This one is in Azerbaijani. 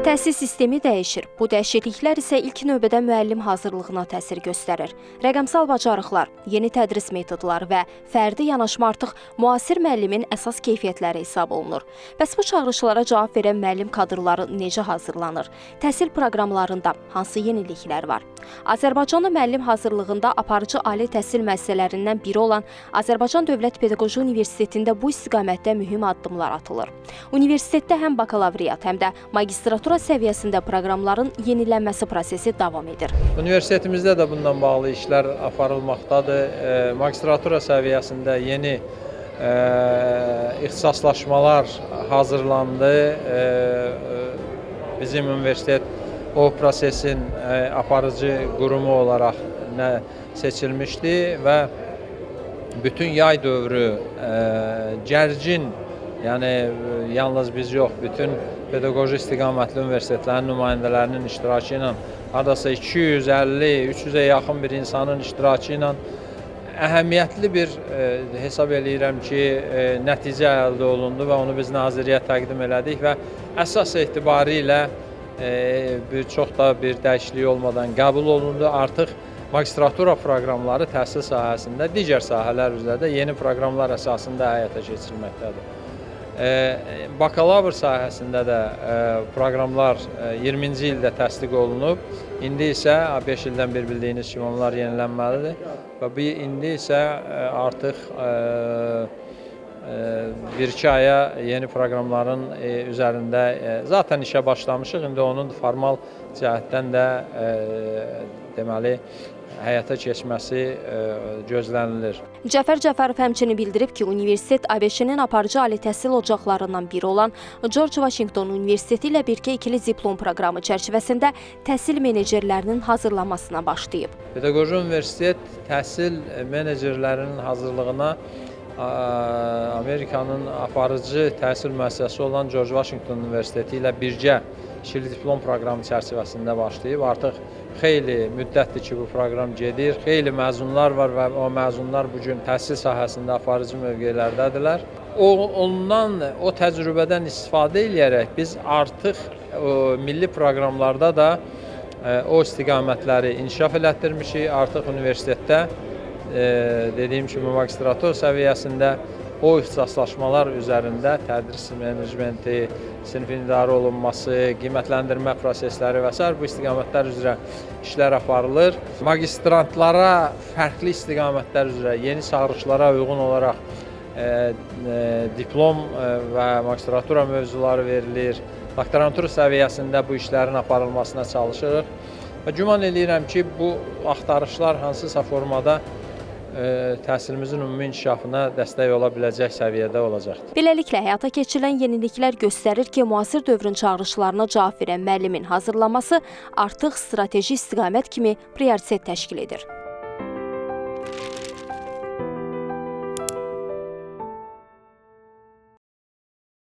Təhsil sistemi dəyişir. Bu dəyişikliklər isə ilk növbədə müəllim hazırlığına təsir göstərir. Rəqəmsal bacarıqlar, yeni tədris metodları və fərdi yanaşma artıq müasir müəllimin əsas keyfiyyətləri hesab olunur. Bəs bu çağırışlara cavab verən müəllim kadrları necə hazırlanır? Təhsil proqramlarında hansı yeniliklər var? Azərbaycanlı müəllim hazırlığında aparıcı ali təhsil müəssisələrindən biri olan Azərbaycan Dövlət Pedaqoji Universitetində bu istiqamətdə mühüm addımlar atılır. Universitetdə həm bakalavriat, həm də magistratura səviyyəsində proqramların yenilənməsi prosesi davam edir. Universitetimizdə də bundan bağlı işlər aparılmaqdadır. Magistratura səviyyəsində yeni ixtisaslaşmalar hazırlandı. Bizim universitet o prosesin aparıcı qurumu olaraq seçilmişdi və bütün yay dövrü gərgin, yəni yalnız biz yox, bütün pedaqoji istiqamətli universitetlərin nümayəndələrinin iştirakı ilə hardasa 250-300-ə yaxın bir insanın iştirakı ilə əhəmiyyətli bir hesab eləyirəm ki, nəticə əldə olundu və onu biz Nazirliyə təqdim elədik və əsas etibarilə çox da bir dəyişiklik olmadan qəbul olundu. Artıq magistratura proqramları təhsil sahəsində digər sahələr üzrə də yeni proqramlar əsasında həyata keçirilməkdədir. Bakalavr sahəsində də proqramlar 20-ci ildə təsdiq olunub. İndi isə 5 ildən bir bildiyiniz kimi onlar yenilənməlidir və indi isə artıq 1-2 aya yeni proqramların üzərində zaten işə başlamışıq. İndi onun formal cəhətdən də deməli həyata keçməsi gözlənilir. Cəfər Cəfərov həmçinin bildirib ki, universitet ABŞ-nin aparıcı ali təhsil ocaqlarından biri olan George Washington Universiteti ilə birgə ikili diplom proqramı çərçivəsində təhsil menecerlərinin hazırlanmasına başlayıb. Pedaqoji Universitet təhsil menecerlərinin hazırlığına Amerikanın aparıcı təhsil müəssisəsi olan George Washington Universiteti ilə birgə ikili diplom proqramı çərçivəsində başlayıb. Artıq xeyli müddətdir ki, bu proqram gedir. Xeyli məzunlar var və o məzunlar bugün təhsil sahəsində aparıcı mövqelərdədirlər. O təcrübədən istifadə edərək biz artıq milli proqramlarda da o istiqamətləri inkişaf elətdirmişik. Artıq universitetdə dediyim kimi magistratura səviyyəsində o ixtisaslaşmalar üzərində tədris menecmenti, sinifin idarə olunması, qiymətləndirmə prosesləri və s. bu istiqamətlər üzrə işlər aparılır. Magistrantlara fərqli istiqamətlər üzrə yeni çağırışlara uyğun olaraq diplom və magistratura mövzuları verilir. Doktorantura səviyyəsində bu işlərin aparılmasına çalışırıq və güman edirəm ki, bu axtarışlar hansısa formada təhsilimizin ümumi inkişafına dəstək ola biləcək səviyyədə olacaqdır. Beləliklə, həyata keçirilən yeniliklər göstərir ki, müasir dövrün çağırışlarına cavab verən müəllimin hazırlanması artıq strateji istiqamət kimi prioritet təşkil edir.